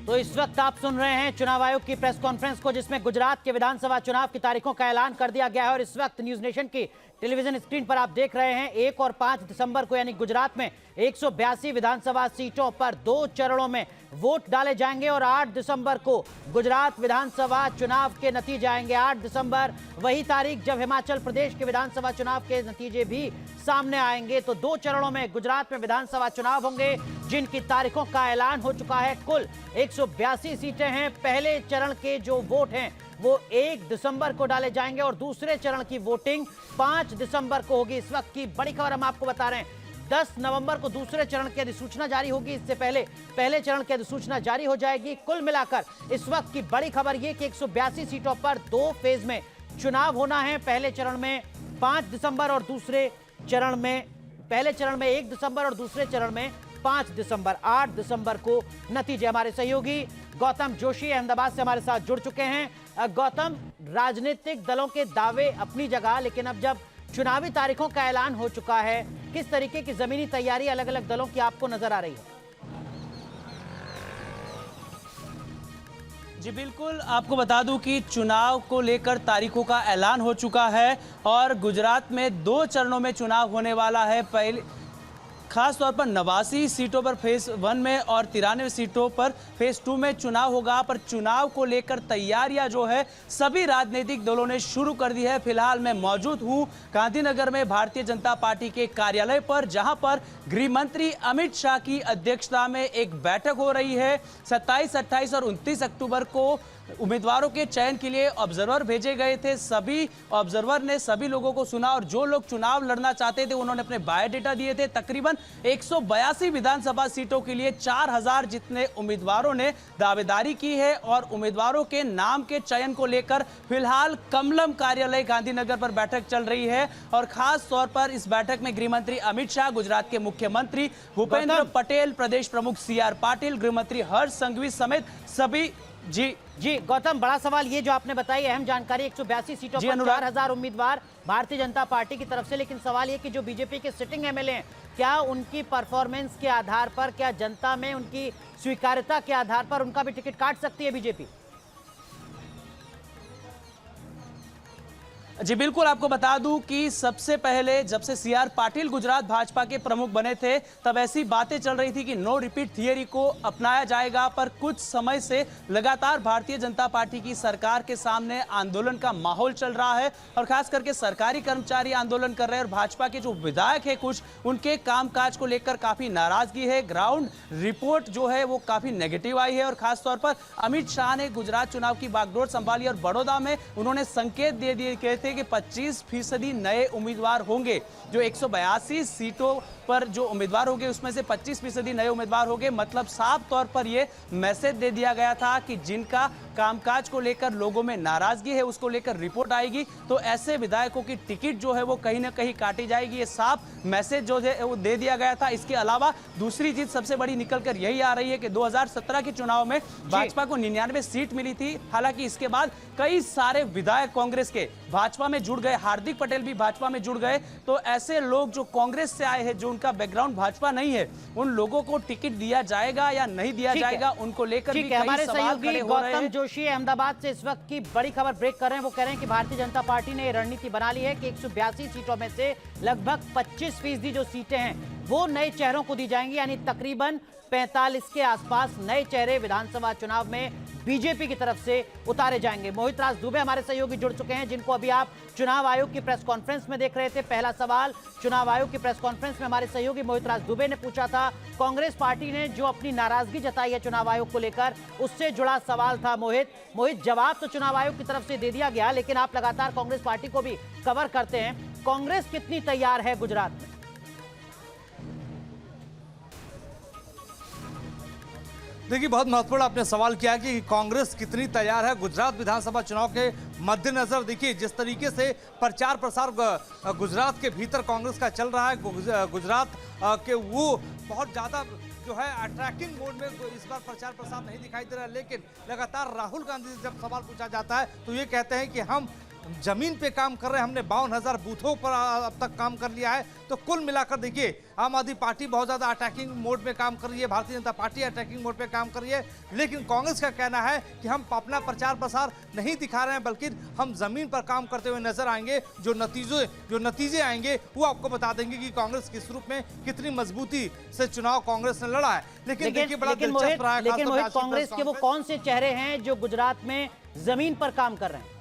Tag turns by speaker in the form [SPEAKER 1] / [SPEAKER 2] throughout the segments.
[SPEAKER 1] तो इस वक्त आप सुन रहे हैं चुनाव आयोग की प्रेस कॉन्फ्रेंस को, जिसमें गुजरात के विधानसभा चुनाव की तारीखों का ऐलान कर दिया गया है। और इस वक्त न्यूज नेशन की टेलीविजन स्क्रीन पर आप देख रहे हैं 1 और 5 दिसंबर को, यानी गुजरात में 182 विधानसभा सीटों पर 2 चरणों में वोट डाले जाएंगे। और 8 दिसंबर को गुजरात विधानसभा चुनाव के नतीजे आएंगे। 8 दिसंबर वही तारीख जब हिमाचल प्रदेश के विधानसभा चुनाव के नतीजे भी सामने आएंगे। तो 2 चरणों में गुजरात में विधानसभा चुनाव होंगे, जिनकी तारीखों का ऐलान हो चुका है। कुल 182 सीटें हैं। पहले चरण के जो वोट हैं वो 1 दिसंबर को डाले जाएंगे और दूसरे चरण की वोटिंग 5 दिसंबर को होगी। इस वक्त की बड़ी खबर हम आपको बता रहे हैं, 10 नवंबर को दूसरे चरण की अधिसूचना जारी होगी। इससे पहले पहले चरण की अधिसूचना जारी हो जाएगी। कुल मिलाकर इस वक्त की बड़ी खबर यह कि 182 सीटों पर 2 फेज में चुनाव होना है। पहले चरण में 5 दिसंबर और दूसरे चरण में, पहले चरण में 1 दिसंबर और दूसरे चरण में 5 दिसंबर। 8 दिसंबर को नतीजे। हमारे सहयोगी गौतम जोशी अहमदाबाद से हमारे साथ जुड़ चुके हैं। गौतम, राजनीतिक दलों के दावे अपनी जगह, लेकिन अब जब चुनावी तारीखों का ऐलान हो चुका है, किस तरीके की जमीनी तैयारी अलग अलग दलों की आपको नजर आ रही है?
[SPEAKER 2] जी बिल्कुल, आपको बता दूं कि चुनाव को लेकर तारीखों का ऐलान हो चुका है और गुजरात में 2 चरणों में चुनाव होने वाला है। पहले खास तौर पर 89 सीटों पर फेज 1 में और 93 सीटों पर फेज 2 में चुनाव होगा। पर चुनाव को लेकर तैयारियां जो है सभी राजनीतिक दलों ने शुरू कर दी है। फिलहाल मैं मौजूद हूं गांधीनगर में भारतीय जनता पार्टी के कार्यालय पर, जहां पर गृह मंत्री अमित शाह की अध्यक्षता में एक बैठक हो रही है। 27, 28 और 29 अक्टूबर को उम्मीदवारों के चयन के लिए ऑब्जर्वर भेजे गए थे। सभी ऑब्जर्वर ने सभी लोगों को सुना और जो लोग चुनाव लड़ना चाहते थे उन्होंने अपने बायोडेटा दिए थे। तकरीबन 182 विधानसभा सीटों के लिए 4000 जितने उम्मीदवारों ने दावेदारी की है और उम्मीदवारों के नाम के चयन को लेकर फिलहाल कमलम कार्यालय गांधीनगर पर बैठक चल रही है। और खास तौर पर इस बैठक में गृह मंत्री अमित शाह, गुजरात के मुख्यमंत्री भूपेंद्र पटेल, प्रदेश प्रमुख CR पाटिल, गृह मंत्री हर्ष संघवी समेत सभी। जी
[SPEAKER 1] गौतम, बड़ा सवाल ये जो आपने बताई अहम जानकारी, 182 सीटों पर 4000 उम्मीदवार भारतीय जनता पार्टी की तरफ से, लेकिन सवाल ये कि जो बीजेपी के सिटिंग MLA हैं, क्या उनकी परफॉर्मेंस के आधार पर, क्या जनता में उनकी स्वीकार्यता के आधार पर उनका भी टिकट काट सकती है बीजेपी?
[SPEAKER 2] जी बिल्कुल, आपको बता दूं कि सबसे पहले जब से CR पाटिल गुजरात भाजपा के प्रमुख बने थे तब ऐसी बातें चल रही थी कि नो रिपीट थियरी को अपनाया जाएगा। पर कुछ समय से लगातार भारतीय जनता पार्टी की सरकार के सामने आंदोलन का माहौल चल रहा है और खास करके सरकारी कर्मचारी आंदोलन कर रहे हैं और भाजपा के जो विधायक है कुछ, उनके कामकाज को लेकर काफी नाराजगी है। ग्राउंड रिपोर्ट जो है वो काफी नेगेटिव आई है और खासतौर पर अमित शाह ने गुजरात चुनाव की बागडोर संभाली और बड़ौदा में उन्होंने संकेत दे दिए थे कि 25% नए उम्मीदवार होंगे। जो 182 सीटों पर जो उम्मीदवार होंगे उसमें से 25% नए उम्मीदवार होंगे। मतलब साफ तौर पर यह मैसेज दे दिया गया था कि जिनका कामकाज को लेकर लोगों में नाराजगी है उसको लेकर रिपोर्ट आएगी तो ऐसे विधायकों की टिकट जो है वो कहीं ना कहीं काटी जाएगी। ये साफ मैसेज जो है वो दे दिया गया था। इसके अलावा दूसरी चीज सबसे बड़ी निकलकर यही आ रही है कि 2017 के चुनाव में भाजपा को 99 सीट मिली थी। हालांकि इसके बाद कई सारे विधायक कांग्रेस के भाजपा में जुड़ गए, हार्दिक पटेल भी भाजपा में जुड़ गए। तो ऐसे लोग जो कांग्रेस से आए हैं, जो उनका बैकग्राउंड भाजपा नहीं है, उन लोगों को टिकट दिया जाएगा या नहीं दिया जाएगा, उनको लेकर भी कई सवाल खड़े हो रहे हैं।
[SPEAKER 1] जोशी अहमदाबाद से इस वक्त की बड़ी खबर ब्रेक कर रहे हैं। वो कह रहे हैं कि भारतीय जनता पार्टी ने रणनीति बना ली है कि 182 सीटों में से लगभग 25% जो सीटें हैं वो नए चेहरों को दी जाएंगी, यानी तकरीबन 45 के आसपास नए चेहरे विधानसभा चुनाव में बीजेपी की तरफ से उतारे जाएंगे। मोहित राज दुबे हमारे सहयोगी जुड़ चुके हैं, जिनको अभी आप चुनाव आयोग की प्रेस कॉन्फ्रेंस में देख रहे थे। पहला सवाल चुनाव आयोग की प्रेस कॉन्फ्रेंस में हमारे सहयोगी मोहित राज दुबे ने पूछा था। कांग्रेस पार्टी ने जो अपनी नाराजगी जताई है चुनाव आयोग को लेकर, उससे जुड़ा सवाल था। मोहित, जवाब तो चुनाव आयोग की तरफ से दे दिया गया, लेकिन आप लगातार कांग्रेस पार्टी को भी कवर करते हैं। कांग्रेस कितनी तैयार है गुजरात में?
[SPEAKER 3] देखिए, बहुत महत्वपूर्ण आपने सवाल किया कि कांग्रेस कितनी तैयार है गुजरात विधानसभा चुनाव के मद्देनजर। देखिए, जिस तरीके से प्रचार प्रसार गुजरात के भीतर कांग्रेस का चल रहा है, गुजरात के वो बहुत ज़्यादा जो है अट्रैक्टिंग मोड में इस बार प्रचार प्रसार नहीं दिखाई दे रहा। लेकिन लगातार राहुल गांधी से जब सवाल पूछा जाता है तो ये कहते हैं कि हम जमीन पे काम कर रहे हैं, हमने 52,000 बूथों पर अब तक काम कर लिया है। तो कुल मिलाकर देखिए, आम आदमी पार्टी बहुत ज्यादा अटैकिंग मोड में काम कर रही है, Bharatiya Janata party attacking mode पे काम कर रही है। लेकिन कांग्रेस का कहना है कि हम अपना प्रचार प्रसार नहीं दिखा रहे हैं, बल्कि हम जमीन पर काम करते हुए नजर आएंगे। जो नतीजे आएंगे वो आपको बता देंगे कि कांग्रेस किस रूप में कितनी मजबूती से चुनाव कांग्रेस ने लड़ा है। लेकिन देखिए, बड़ा दिलचस्प रहा है
[SPEAKER 1] लेकिन मोहित, कांग्रेस के वो कौन से चेहरे हैं जो गुजरात में जमीन पर काम कर रहे हैं?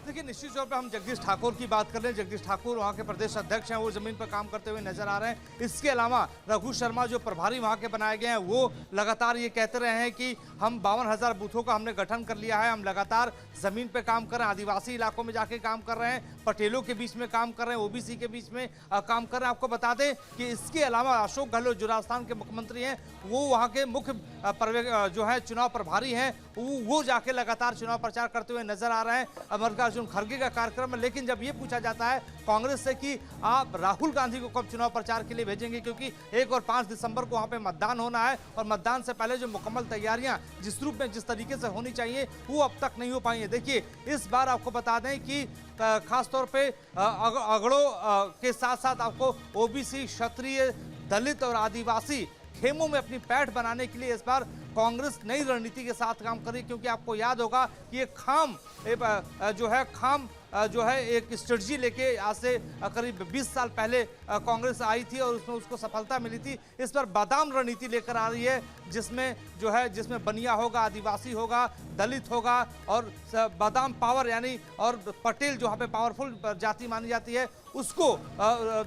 [SPEAKER 3] देखिए, निश्चित तौर पर हम जगदीश ठाकुर की बात कर रहे हैं। जगदीश ठाकुर वहाँ के प्रदेश अध्यक्ष हैं, वो जमीन पर काम करते हुए नजर आ रहे हैं। इसके अलावा रघु शर्मा जो प्रभारी वहाँ के बनाए गए हैं, वो लगातार ये कहते रहे हैं कि हम 52,000 बूथों का हमने गठन कर लिया है, हम लगातार जमीन पे काम कर रहे हैं, आदिवासी इलाकों में जाके काम कर रहे हैं, पटेलों के बीच में काम कर रहे हैं, ओबीसी के बीच में काम कर रहे हैं। आपको बता दें कि इसके अलावा अशोक गहलोत जो राजस्थान के मुख्यमंत्री हैं, वो वहाँ के मुख्य जो है चुनाव प्रभारी हैं, वो जाके लगातार चुनाव प्रचार करते हुए नजर आ रहे हैं। मल्लिकार्जुन खड़गे का कार्यक्रम है। लेकिन जब ये पूछा जाता है कांग्रेस से कि आप राहुल गांधी को कब चुनाव प्रचार के लिए भेजेंगे, क्योंकि 1 और 5 दिसंबर को वहां पे मतदान होना है और मतदान से पहले जो मुकम्मल तैयारियां जिस रूप में जिस तरीके से होनी चाहिए वो अब तक नहीं हो पाई है। देखिए, इस बार आपको बता दें कि खासतौर पे अगड़ों के साथ साथ आपको ओबीसी, क्षत्रिय, दलित और आदिवासी खेमों में अपनी पैठ बनाने के लिए इस बार कांग्रेस नई रणनीति के साथ काम कर रही है। क्योंकि आपको याद होगा कि ये खाम जो है एक स्ट्रेटजी लेके आज से करीब 20 साल पहले कांग्रेस आई थी और उसमें उसको सफलता मिली थी। इस पर बादाम रणनीति लेकर आ रही है, जिसमें बनिया होगा, आदिवासी होगा, दलित होगा और बादाम पावर यानी और पटेल जो यहाँ पे पावरफुल जाति मानी जाती है उसको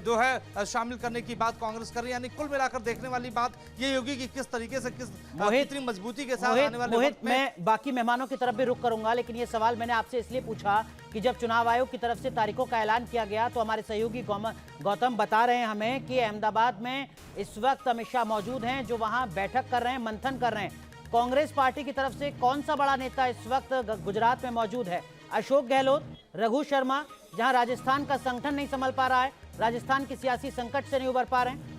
[SPEAKER 3] जो है शामिल करने की बात कांग्रेस कर रही है। यानी कुल मिलाकर देखने वाली बात ये होगी कि किस तरीके से कितनी मजबूती के साथ आने वाले वक्त में।
[SPEAKER 1] मैं बाकी मेहमानों की तरफ भी रुख करूंगा, लेकिन ये सवाल मैंने आपसे इसलिए पूछा कि जब चुनाव आयोग की तरफ से तारीखों का ऐलान किया गया तो हमारे सहयोगी गौतम बता रहे हैं हमें कि अहमदाबाद में इस वक्त अमित शाह मौजूद हैं, जो वहां बैठक कर रहे हैं, मंथन कर रहे हैं। कांग्रेस पार्टी की तरफ से कौन सा बड़ा नेता इस वक्त गुजरात में मौजूद है? अशोक गहलोत, रघु शर्मा, जहां राजस्थान का संगठन नहीं संभल पा रहा है, राजस्थान की सियासी संकट से नहीं उबर पा रहे हैं।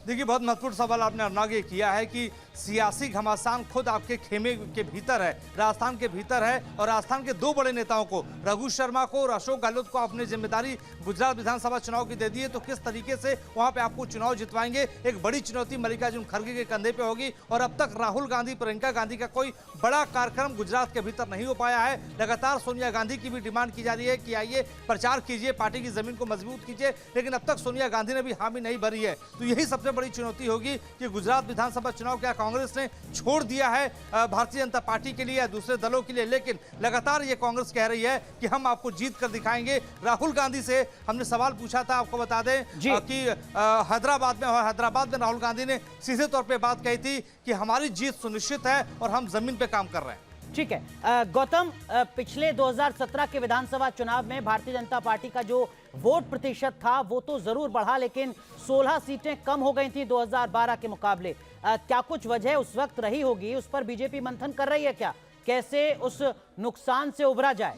[SPEAKER 3] देखिए, बहुत महत्वपूर्ण सवाल आपने अर्नाग ये किया है कि सियासी घमासान खुद आपके खेमे के भीतर है, राजस्थान के भीतर है। और राजस्थान के 2 बड़े नेताओं को, रघु शर्मा को और अशोक गहलोत को अपनी जिम्मेदारी गुजरात विधानसभा चुनाव की दे दी है। तो किस तरीके से वहां पे आपको चुनाव जितवाएंगे, एक बड़ी चुनौती मल्लिकार्जुन खड़गे के कंधे पे होगी। और अब तक राहुल गांधी, प्रियंका गांधी का कोई बड़ा कार्यक्रम गुजरात के भीतर नहीं हो पाया है। लगातार सोनिया गांधी की भी डिमांड की जा रही है कि आइए प्रचार कीजिए, पार्टी की जमीन को मजबूत कीजिए, लेकिन अब तक सोनिया गांधी ने भी हामी नहीं भरी है। तो यही सबसे बड़ी चुनौती होगी कि गुजरात विधानसभा चुनाव क्या कांग्रेस ने छोड़ दिया है भारतीय जनता पार्टी के लिए या दूसरे दलों के लिए। लेकिन लगातार ये कांग्रेस कह रही है कि हम आपको जीत कर दिखाएंगे। राहुल गांधी से हमने सवाल पूछा था, आपको बता दें कि हैदराबाद में राहुल गांधी ने सीधे तौर पे बात कही थी कि हमारी जीत सुनिश्चित है और हम जमीन पे काम कर रहे हैं।
[SPEAKER 1] ठीक है गौतम, पिछले 2017 के विधानसभा चुनाव में भारतीय जनता पार्टी का जो वोट प्रतिशत था वो तो जरूर बढ़ा, लेकिन 16 सीटें कम हो गई थी 2012 के मुकाबले। क्या कुछ वजह उस वक्त रही होगी, उस पर बीजेपी मंथन कर रही है क्या? कैसे उस नुकसान से उभरा जाए?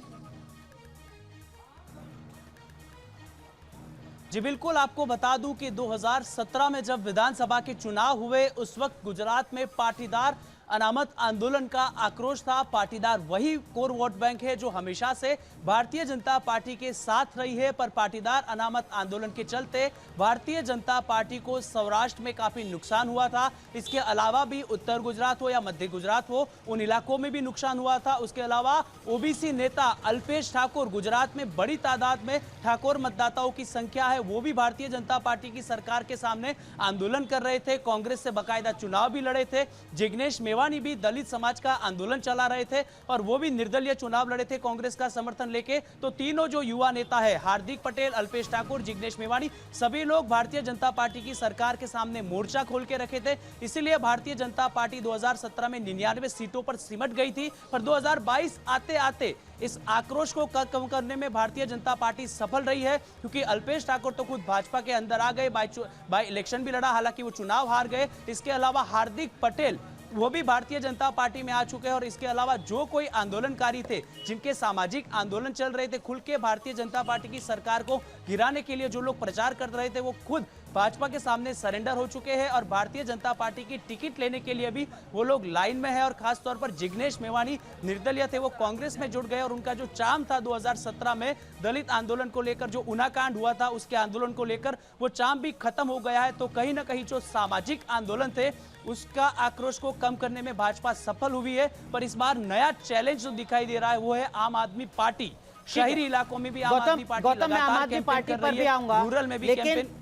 [SPEAKER 2] जी बिल्कुल, आपको बता दूं कि 2017 में जब विधानसभा के चुनाव हुए उस वक्त गुजरात में पाटीदार अनामत आंदोलन का आक्रोश था। पाटीदार वही कोर वोट बैंक है जो हमेशा से भारतीय जनता पार्टी के साथ रही है, पर पाटीदार अनामत आंदोलन के चलते भारतीय जनता पार्टी को सौराष्ट्र में काफी नुकसान हुआ था। इसके अलावा भी उत्तर गुजरात हो या मध्य गुजरात हो, उन इलाकों में भी नुकसान हुआ था। उसके अलावा ओबीसी नेता अल्पेश ठाकुर, गुजरात में बड़ी तादाद में ठाकुर मतदाताओं की संख्या है, वो भी भारतीय जनता पार्टी की सरकार के सामने आंदोलन कर रहे थे, कांग्रेस से बाकायदा चुनाव भी लड़े थे। जिग्नेश मेवानी भी दलित समाज का आंदोलन चला रहे थे और वो भी निर्दलीय चुनाव लड़े थे कांग्रेस का समर्थन लेके। तो तीनों जो युवा नेता है, हार्दिक पटेल, अल्पेश ठाकुर, जिग्नेश मेवानी, सभी लोग भारतीय जनता पार्टी की सरकार के सामने मोर्चा खोल के रखे थे। इसीलिए भारतीय जनता पार्टी 2017 में 99 सीटों पर सिमट गई थी, पर 2022 आते आते इस आक्रोश को कम करने में भारतीय जनता पार्टी सफल रही है, क्योंकि अल्पेश ठाकुर तो खुद भाजपा के अंदर आ गए, बाय इलेक्शन भी लड़ा, हालांकि वो चुनाव हार गए। इसके अलावा हार्दिक पटेल वो भी भारतीय जनता पार्टी में आ चुके हैं। और इसके अलावा जो कोई आंदोलनकारी थे, जिनके सामाजिक आंदोलन चल रहे थे, खुल के भारतीय जनता पार्टी की सरकार को गिराने के लिए जो लोग प्रचार कर रहे थे, वो खुद भाजपा के सामने सरेंडर हो चुके हैं और भारतीय जनता पार्टी की टिकट लेने के लिए भी वो लोग लाइन में है। और खास तौर पर जिग्नेश मेवानी निर्दलीय थे, वो कांग्रेस में जुड़ गए और उनका जो चार्म था 2017 में दलित आंदोलन को लेकर, जो ऊना कांड हुआ था उसके आंदोलन को लेकर, वो चार्म भी खत्म हो गया है। तो कहीं ना कहीं जो सामाजिक आंदोलन थे उसका आक्रोश को कम करने में भाजपा सफल हुई है। पर इस बार नया चैलेंज जो दिखाई दे रहा है वो है आम आदमी पार्टी। शहरी इलाकों में भी आम आदमी पार्टी
[SPEAKER 1] गौतम, मैं आम आदमी पार्टी पर भी आऊंगा,
[SPEAKER 2] रूरल में भी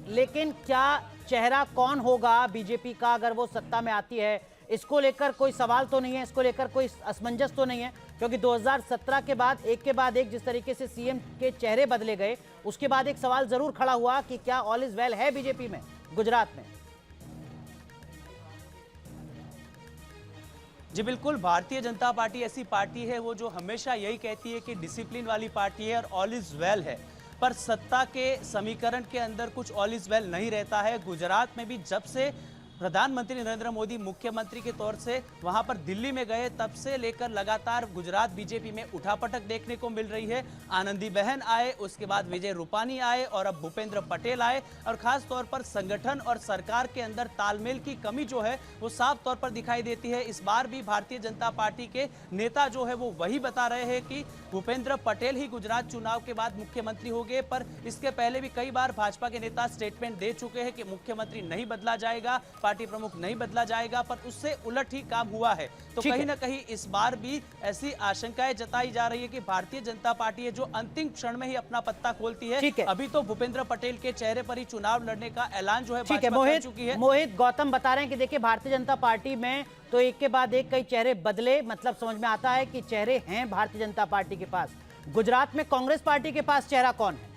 [SPEAKER 1] लेकिन क्या चेहरा कौन होगा बीजेपी का अगर वो सत्ता में आती है, इसको लेकर कोई सवाल तो नहीं है, इसको लेकर कोई असमंजस तो नहीं है? क्योंकि 2017 के बाद एक जिस तरीके से सीएम के चेहरे बदले गए, उसके बाद एक सवाल जरूर खड़ा हुआ कि क्या ऑल इज वेल है बीजेपी में गुजरात में?
[SPEAKER 2] जी बिल्कुल, भारतीय जनता पार्टी ऐसी पार्टी है वो जो हमेशा यही कहती है कि डिसिप्लिन वाली पार्टी है और ऑल इज वेल है। पर सत्ता के समीकरण के अंदर कुछ ऑल इज वेल नहीं रहता है। गुजरात में भी जब से प्रधानमंत्री नरेंद्र मोदी मुख्यमंत्री के तौर से वहां पर दिल्ली में गए, तब से लेकर लगातार गुजरात बीजेपी में उठापटक देखने को मिल रही है। आनंदी बहन आए, उसके बाद विजय रूपानी आए और अब भूपेंद्र पटेल आए। और खास तौर पर संगठन और सरकार के अंदर तालमेल की कमी जो है वो साफ तौर पर दिखाई देती है। इस बार भी भारतीय जनता पार्टी के नेता जो है वो वही बता रहे हैं कि भूपेंद्र पटेल ही गुजरात चुनाव के बाद मुख्यमंत्री हो गए। पर इसके पहले भी कई बार भाजपा के नेता स्टेटमेंट दे चुके हैं कि मुख्यमंत्री नहीं बदला जाएगा, पार्टी प्रमुख नहीं बदला जाएगा, पर उससे उलट ही काम हुआ है। तो कहीं ना कहीं इस बार भी ऐसी आशंकाएं जताई जा रही है कि भारतीय जनता पार्टी है जो अंतिम क्षण में ही अपना पत्ता खोलती है। अभी तो भूपेंद्र पटेल के चेहरे पर ही चुनाव लड़ने का ऐलान जो है भाजपा कर चुकी है।
[SPEAKER 1] मोहित, गौतम बता रहे हैं कि देखिए भारतीय जनता पार्टी में तो एक के बाद एक कई चेहरे बदले, मतलब समझ में आता है कि चेहरे हैं भारतीय जनता पार्टी के पास। गुजरात में कांग्रेस पार्टी के पास चेहरा कौन है?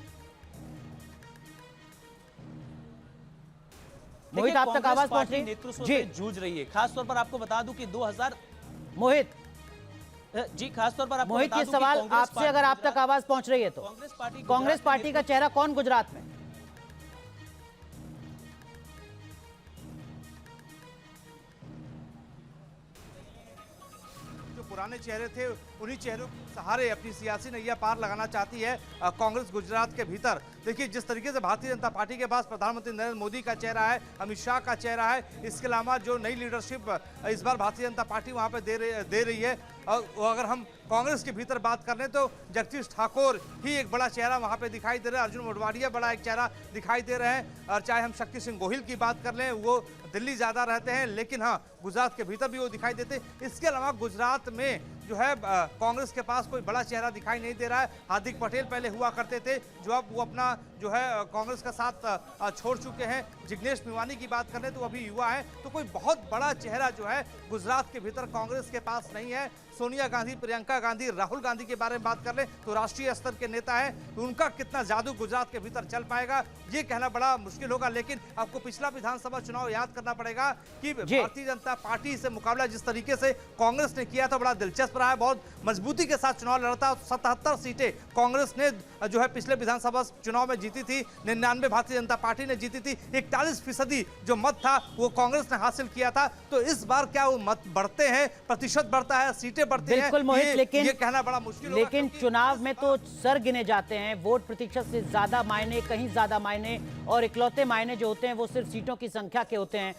[SPEAKER 1] मोहित, आप तक आवाज पहुंच रही है?
[SPEAKER 2] नेतृत्व से जूझ रही है। खासतौर पर आपको बता दूं कि 2000
[SPEAKER 1] मोहित
[SPEAKER 2] जी, खासतौर पर आपको
[SPEAKER 1] मोहित, ये सवाल आपसे अगर आप तक आवाज पहुंच रही है तो कांग्रेस पार्टी का चेहरा कौन गुजरात में?
[SPEAKER 3] पुराने चेहरे थे उन्हीं चेहरों के सहारे अपनी सियासी नैया पार लगाना चाहती है कांग्रेस गुजरात के भीतर। देखिए जिस तरीके से भारतीय जनता पार्टी के पास प्रधानमंत्री नरेंद्र मोदी का चेहरा है, अमित शाह का चेहरा है, इसके अलावा जो नई लीडरशिप इस बार भारतीय जनता पार्टी वहां पे दे रही है। और अगर हम कांग्रेस के भीतर बात कर लें तो जगदीश ठाकुर ही एक बड़ा चेहरा वहां पे दिखाई दे रहा है, अर्जुन मोढवाडिया बड़ा एक चेहरा दिखाई दे रहे हैं। और चाहे हम शक्ति सिंह गोहिल की बात कर लें, वो दिल्ली ज्यादा रहते हैं, लेकिन हाँ गुजरात के भीतर भी वो दिखाई देते। इसके अलावा गुजरात में जो है कांग्रेस के पास कोई बड़ा चेहरा दिखाई नहीं दे रहा है। हार्दिक पटेल पहले हुआ करते थे, जो अब वो अपना जो है कांग्रेस का साथ छोड़ चुके हैं। जिग्नेश मेवानी की बात करें तो अभी युवा है, तो कोई बहुत बड़ा चेहरा जो है गुजरात के भीतर कांग्रेस के पास नहीं है। सोनिया गांधी, प्रियंका गांधी, राहुल गांधी के बारे में बात कर ले तो राष्ट्रीय स्तर के नेता है, तो उनका कितना जादू गुजरात के भीतर चल पाएगा ये कहना बड़ा मुश्किल होगा। लेकिन आपको पिछला विधानसभा चुनाव याद करना पड़ेगा कि भारतीय जनता पार्टी से मुकाबला जिस तरीके से कांग्रेस ने किया था बड़ा दिलचस्प रहा है, बहुत मजबूती के साथ चुनाव लड़ा था। 77 सीटें कांग्रेस ने जो है पिछले विधानसभा चुनाव में जीती थी, 99 भारतीय जनता पार्टी ने जीती थी। 41% जो मत था वो कांग्रेस ने हासिल किया था। तो इस बार क्या वो मत बढ़ते हैं, प्रतिशत बढ़ता है, सीटें बढ़ती हैं?
[SPEAKER 1] बिल्कुल मोहित, लेकिन
[SPEAKER 3] ये कहना बड़ा मुश्किल होगा।
[SPEAKER 1] लेकिन चुनाव में तो सर गिने जाते हैं, वोट प्रतिशत से ज्यादा मायने, कहीं ज्यादा मायने, और इकलौते मायने जो होते हैं वो सिर्फ सीटों की संख्या के होते हैं।